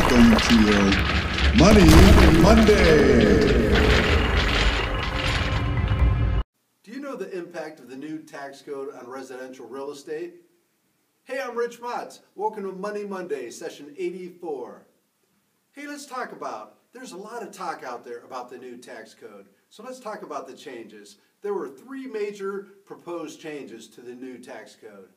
welcome to your Money Monday. Do you know the impact of the new tax code on residential real estate? Hey, I'm Rich Motts. Welcome to Money Monday, session 84. Hey, let's talk about, there's a lot of talk out there about the new tax code. So let's talk about the changes. There were three major proposed changes to the new tax code.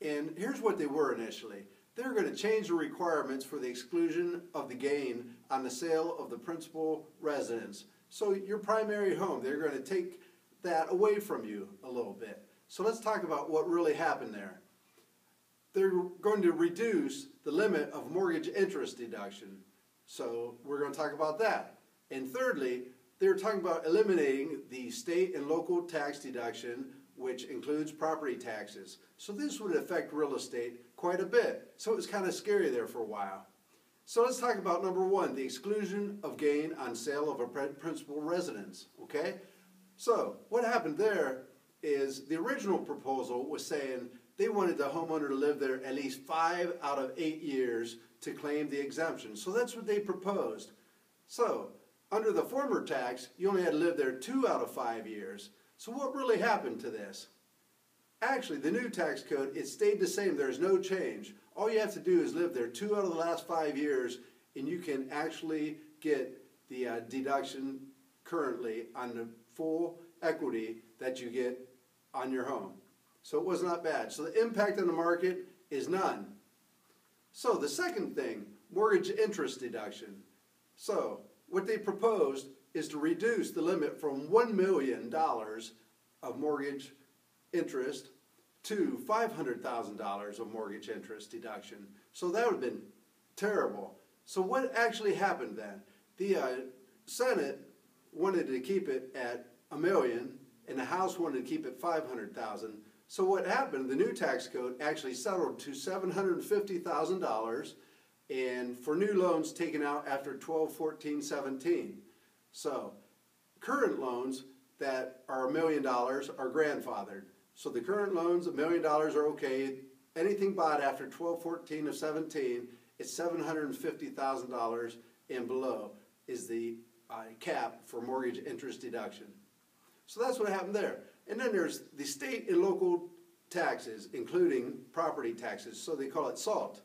And here's what they were initially. They're going to change the requirements for the exclusion of the gain on the sale of the principal residence. So your primary home, they're going to take that away from you a little bit. So let's talk about what really happened there. They're going to reduce the limit of mortgage interest deduction. So we're going to talk about that. And thirdly, they're talking about eliminating the state and local tax deduction, which includes property taxes. So this would affect real estate quite a bit. So it was kind of scary there for a while. So let's talk about number one, the exclusion of gain on sale of a principal residence, okay? So what happened there is the original proposal was saying they wanted the homeowner to live there at least 5 out of 8 years to claim the exemption. So that's what they proposed. So under the former tax, you only had to live there 2 out of 5 years. So what really happened to this? Actually, the new tax code, it stayed the same. There's no change. All you have to do is live there 2 out of the last 5 years, and you can actually get the deduction currently on the full equity that you get on your home. So it was not bad. So the impact on the market is none. So the second thing, mortgage interest deduction. So what they proposed is to reduce the limit from $1 million of mortgage interest to $500,000 of mortgage interest deduction. So that would have been terrible. So what actually happened then? The Senate wanted to keep it at $1 million and the House wanted to keep it $500,000. So what happened, the new tax code actually settled to $750,000 and for new loans taken out after 12/14/17. So current loans that are $1 million are grandfathered. So the current loans, $1 million are okay. Anything bought after 12/14/17, it's $750,000 and below is the cap for mortgage interest deduction. So that's what happened there. And then there's the state and local taxes, including property taxes. So they call it SALT.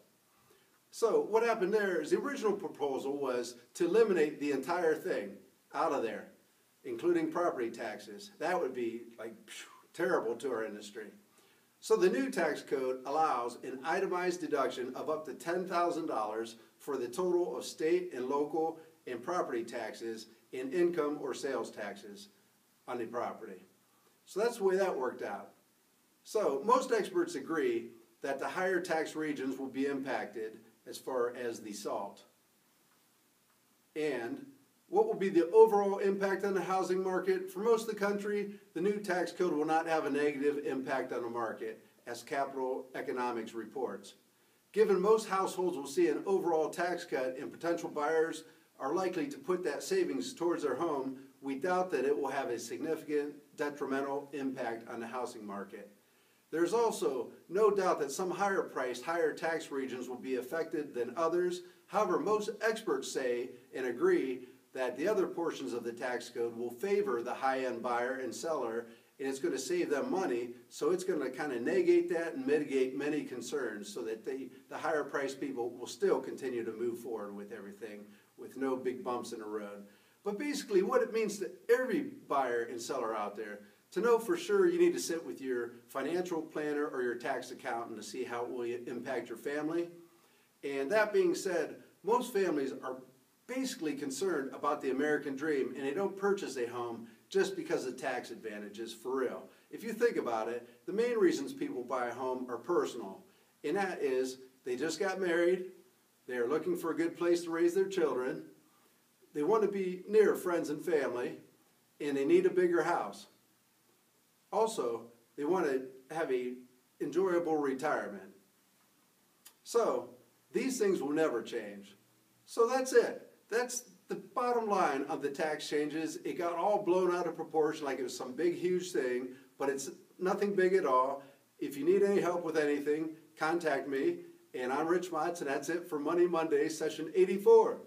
So what happened there is the original proposal was to eliminate the entire thing out of there, including property taxes. That would be like terrible to our industry. So the new tax code allows an itemized deduction of up to $10,000 for the total of state and local and property taxes and income or sales taxes on the property. So that's the way that worked out. So most experts agree that the higher tax regions will be impacted as far as the SALT. And what will be the overall impact on the housing market? For most of the country, the new tax code will not have a negative impact on the market, as Capital Economics reports. Given most households will see an overall tax cut and potential buyers are likely to put that savings towards their home, we doubt that it will have a significant detrimental impact on the housing market. There's also no doubt that some higher priced, higher tax regions will be affected than others. However, most experts say and agree that the other portions of the tax code will favor the high-end buyer and seller, and it's going to save them money, so it's going to kind of negate that and mitigate many concerns so that the higher priced people will still continue to move forward with everything with no big bumps in the road. But basically what it means to every buyer and seller out there, to know for sure you need to sit with your financial planner or your tax accountant to see how it will impact your family. And that being said, most families are basically concerned about the American dream and they don't purchase a home just because of tax advantages, for real. If you think about it, the main reasons people buy a home are personal. And that is they just got married, they're looking for a good place to raise their children, they want to be near friends and family, and they need a bigger house. Also, they want to have an enjoyable retirement. So, these things will never change. So that's it. That's the bottom line of the tax changes. It got all blown out of proportion like it was some big, huge thing, but it's nothing big at all. If you need any help with anything, contact me, And I'm Rich Motts, and that's it for Money Monday, session 84.